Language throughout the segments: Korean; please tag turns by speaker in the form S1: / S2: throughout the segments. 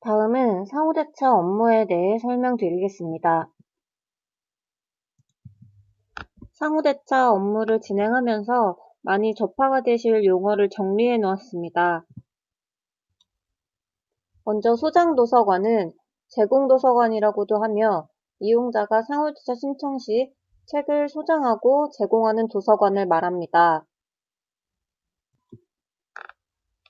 S1: 다음은 상호대차 업무에 대해 설명드리겠습니다. 상호대차 업무를 진행하면서 많이 접하가 되실 용어를 정리해 놓았습니다. 먼저 소장도서관은 제공도서관이라고도 하며 이용자가 상호대차 신청 시 책을 소장하고 제공하는 도서관을 말합니다.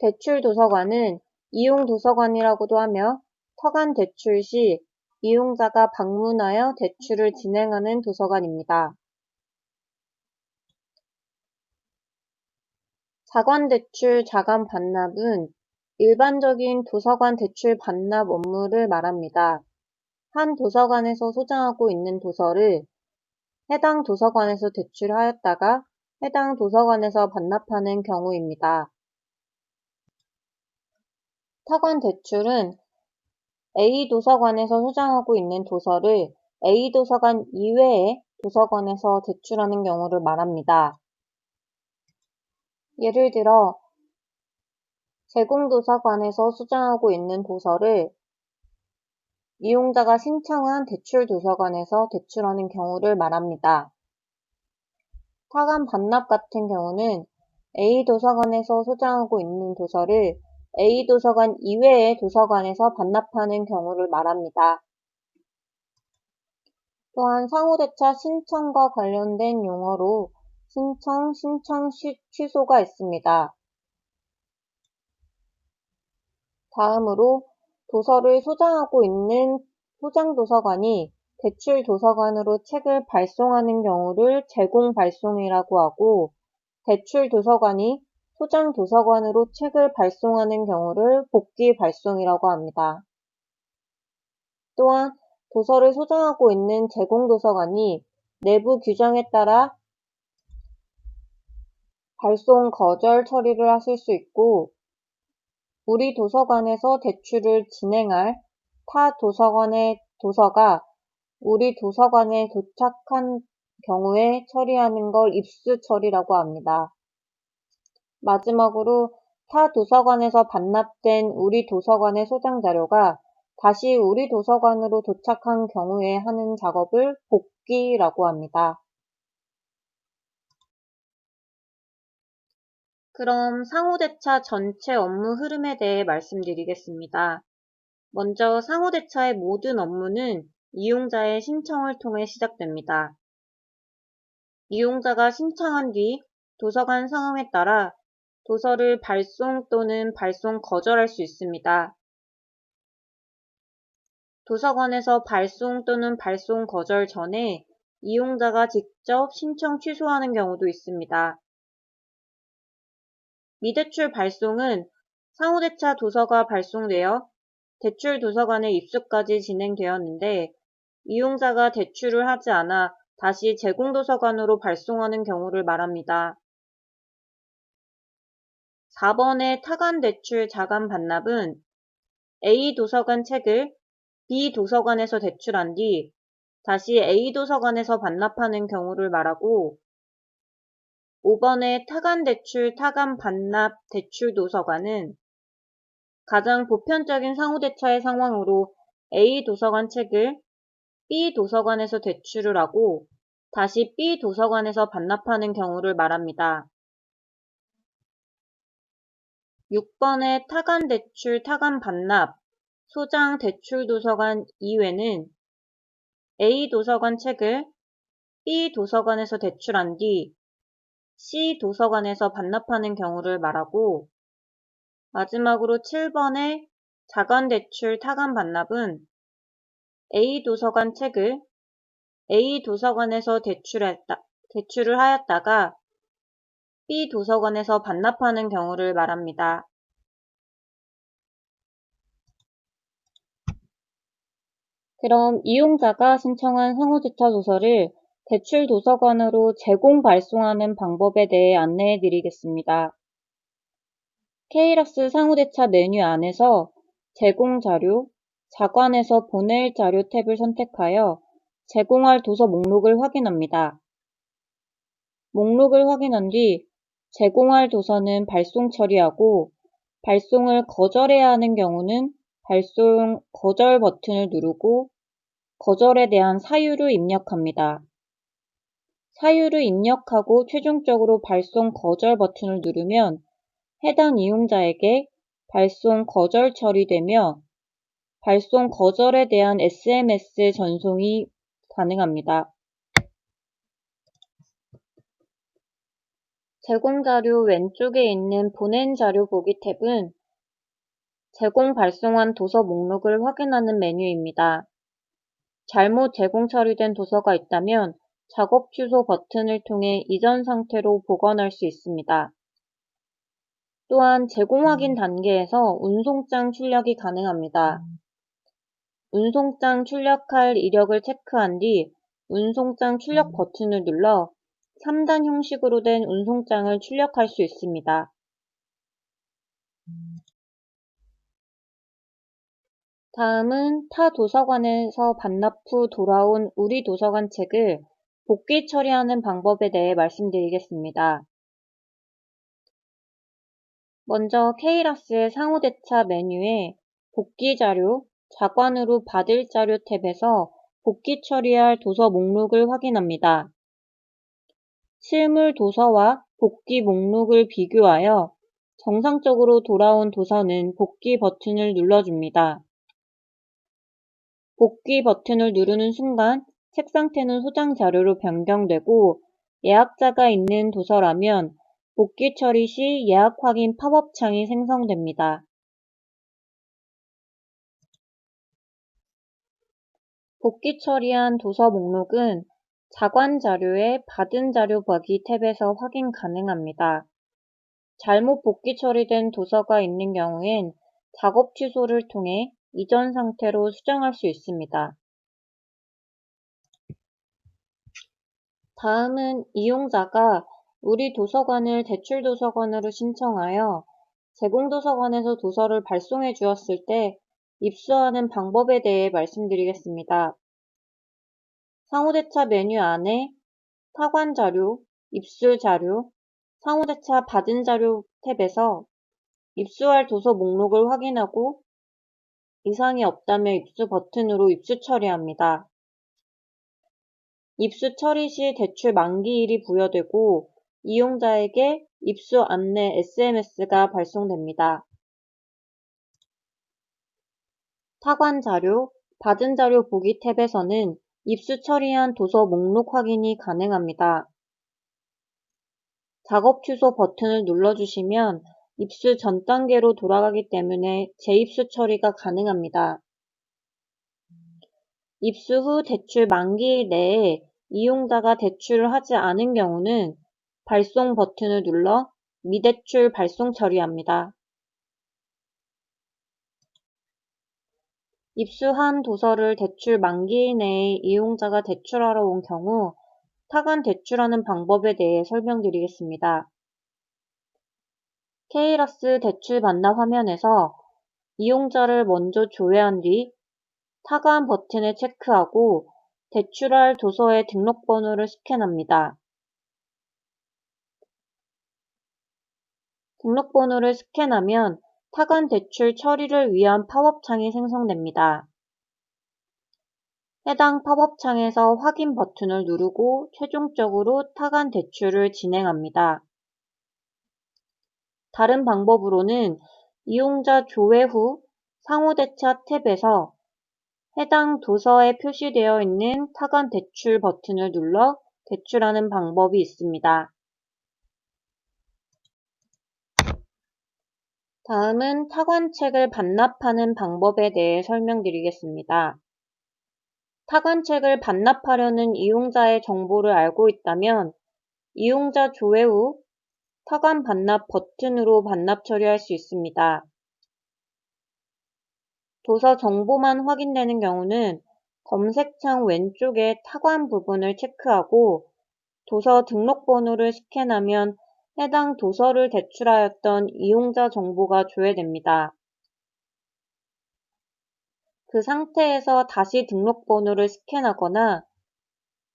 S1: 대출도서관은 이용도서관이라고도 하며 터간 대출 시 이용자가 방문하여 대출을 진행하는 도서관입니다. 자관대출 자간 반납은 일반적인 도서관 대출 반납 업무를 말합니다. 한 도서관에서 소장하고 있는 도서를 해당 도서관에서 대출하였다가 해당 도서관에서 반납하는 경우입니다. 타관 대출은 A 도서관에서 소장하고 있는 도서를 A 도서관 이외의 도서관에서 대출하는 경우를 말합니다. 예를 들어 제공도서관에서 소장하고 있는 도서를 이용자가 신청한 대출도서관에서 대출하는 경우를 말합니다. 타관 반납 같은 경우는 A 도서관에서 소장하고 있는 도서를 A 도서관 이외의 도서관에서 반납하는 경우를 말합니다. 또한 상호대차 신청과 관련된 용어로 신청, 신청 취소가 있습니다. 다음으로 도서를 소장하고 있는 소장도서관이 대출도서관으로 책을 발송하는 경우를 제공발송이라고 하고 대출도서관이 소장도서관으로 책을 발송하는 경우를 복귀발송이라고 합니다. 또한 도서를 소장하고 있는 제공도서관이 내부 규정에 따라 발송 거절 처리를 하실 수 있고 우리 도서관에서 대출을 진행할 타 도서관의 도서가 우리 도서관에 도착한 경우에 처리하는 걸 입수 처리라고 합니다. 마지막으로 타 도서관에서 반납된 우리 도서관의 소장 자료가 다시 우리 도서관으로 도착한 경우에 하는 작업을 복귀라고 합니다. 그럼 상호대차 전체 업무 흐름에 대해 말씀드리겠습니다. 먼저 상호대차의 모든 업무는 이용자의 신청을 통해 시작됩니다. 이용자가 신청한 뒤 도서관 상황에 따라 도서를 발송 또는 발송 거절할 수 있습니다. 도서관에서 발송 또는 발송 거절 전에 이용자가 직접 신청 취소하는 경우도 있습니다. 미대출 발송은 상호대차 도서가 발송되어 대출 도서관의 입수까지 진행되었는데 이용자가 대출을 하지 않아 다시 제공도서관으로 발송하는 경우를 말합니다. 4번의 타간대출 자간 반납은 A 도서관 책을 B 도서관에서 대출한 뒤 다시 A 도서관에서 반납하는 경우를 말하고 5번의 타간대출 타간 반납 대출 도서관은 가장 보편적인 상호대차의 상황으로 A 도서관 책을 B 도서관에서 대출을 하고 다시 B 도서관에서 반납하는 경우를 말합니다. 6번의 타간대출 타간 반납 소장 대출도서관 이외는 A 도서관 책을 B 도서관에서 대출한 뒤 C 도서관에서 반납하는 경우를 말하고 마지막으로 7번의 자간대출 타간 반납은 A 도서관 책을 A 도서관에서 대출을 하였다가 B 도서관에서 반납하는 경우를 말합니다. 그럼 이용자가 신청한 상호대차 도서를 대출 도서관으로 제공 발송하는 방법에 대해 안내해 드리겠습니다. 케이락스 상호대차 메뉴 안에서 제공 자료, 자관에서 보낼 자료 탭을 선택하여 제공할 도서 목록을 확인합니다. 목록을 확인한 뒤 제공할 도서는 발송 처리하고 발송을 거절해야 하는 경우는 발송 거절 버튼을 누르고 거절에 대한 사유를 입력합니다. 사유를 입력하고 최종적으로 발송 거절 버튼을 누르면 해당 이용자에게 발송 거절 처리되며 발송 거절에 대한 SMS 전송이 가능합니다. 제공 자료 왼쪽에 있는 보낸 자료 보기 탭은 제공 발송한 도서 목록을 확인하는 메뉴입니다. 잘못 제공 처리된 도서가 있다면 작업 취소 버튼을 통해 이전 상태로 복원할 수 있습니다. 또한 제공 확인 단계에서 운송장 출력이 가능합니다. 운송장 출력할 이력을 체크한 뒤 운송장 출력 버튼을 눌러 3단 형식으로 된 운송장을 출력할 수 있습니다. 다음은 타 도서관에서 반납 후 돌아온 우리 도서관 책을 복귀 처리하는 방법에 대해 말씀드리겠습니다. 먼저 K라스의 상호대차 메뉴에 복귀 자료, 자관으로 받을 자료 탭에서 복귀 처리할 도서 목록을 확인합니다. 실물 도서와 복귀 목록을 비교하여 정상적으로 돌아온 도서는 복귀 버튼을 눌러줍니다. 복귀 버튼을 누르는 순간 책 상태는 소장 자료로 변경되고 예약자가 있는 도서라면 복귀 처리 시 예약 확인 팝업 창이 생성됩니다. 복귀 처리한 도서 목록은 자관 자료의 받은 자료 보기 탭에서 확인 가능합니다. 잘못 복귀 처리된 도서가 있는 경우엔 작업 취소를 통해 이전 상태로 수정할 수 있습니다. 다음은 이용자가 우리 도서관을 대출도서관으로 신청하여 제공도서관에서 도서를 발송해 주었을 때 입수하는 방법에 대해 말씀드리겠습니다. 상호대차 메뉴 안에 타관 자료, 입수 자료, 상호대차 받은 자료 탭에서 입수할 도서 목록을 확인하고 이상이 없다면 입수 버튼으로 입수 처리합니다. 입수 처리 시 대출 만기일이 부여되고 이용자에게 입수 안내 SMS가 발송됩니다. 타관 자료, 받은 자료 보기 탭에서는 입수 처리한 도서 목록 확인이 가능합니다. 작업 취소 버튼을 눌러주시면 입수 전 단계로 돌아가기 때문에 재입수 처리가 가능합니다. 입수 후 대출 만기일 내에 이용자가 대출을 하지 않은 경우는 발송 버튼을 눌러 미대출 발송 처리합니다. 입수한 도서를 대출 만기일 내에 이용자가 대출하러 온 경우 타관 대출하는 방법에 대해 설명드리겠습니다. K라스 대출 반납 화면에서 이용자를 먼저 조회한 뒤 타관 버튼을 체크하고 대출할 도서의 등록번호를 스캔합니다. 등록번호를 스캔하면 타관 대출 처리를 위한 팝업창이 생성됩니다. 해당 팝업창에서 확인 버튼을 누르고 최종적으로 타관 대출을 진행합니다. 다른 방법으로는 이용자 조회 후 상호대차 탭에서 해당 도서에 표시되어 있는 타관 대출 버튼을 눌러 대출하는 방법이 있습니다. 다음은 타관책을 반납하는 방법에 대해 설명드리겠습니다. 타관책을 반납하려는 이용자의 정보를 알고 있다면 이용자 조회 후 타관 반납 버튼으로 반납 처리할 수 있습니다. 도서 정보만 확인되는 경우는 검색창 왼쪽의 타관 부분을 체크하고 도서 등록번호를 스캔하면 해당 도서를 대출하였던 이용자 정보가 조회됩니다. 그 상태에서 다시 등록번호를 스캔하거나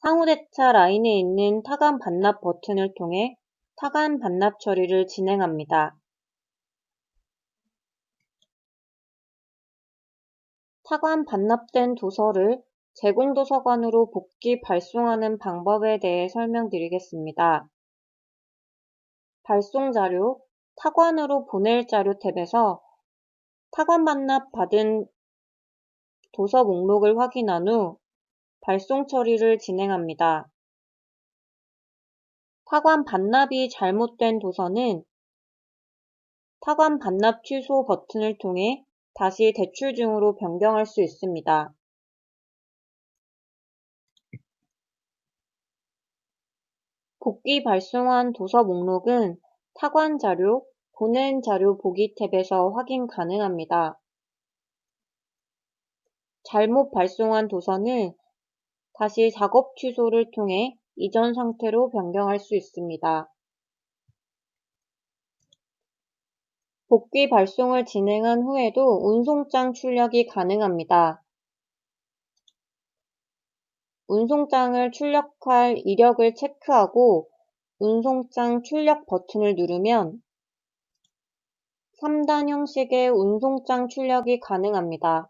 S1: 상호대차 라인에 있는 타관 반납 버튼을 통해 타관 반납 처리를 진행합니다. 타관 반납된 도서를 제공도서관으로 복귀 발송하는 방법에 대해 설명드리겠습니다. 발송자료, 타관으로 보낼 자료 탭에서 타관 반납 받은 도서 목록을 확인한 후 발송 처리를 진행합니다. 타관 반납이 잘못된 도서는 타관 반납 취소 버튼을 통해 다시 대출 중으로 변경할 수 있습니다. 복귀 발송한 도서 목록은 타관 자료, 보낸 자료 보기 탭에서 확인 가능합니다. 잘못 발송한 도서는 다시 작업 취소를 통해 이전 상태로 변경할 수 있습니다. 복귀 발송을 진행한 후에도 운송장 출력이 가능합니다. 운송장을 출력할 이력을 체크하고 운송장 출력 버튼을 누르면 3단 형식의 운송장 출력이 가능합니다.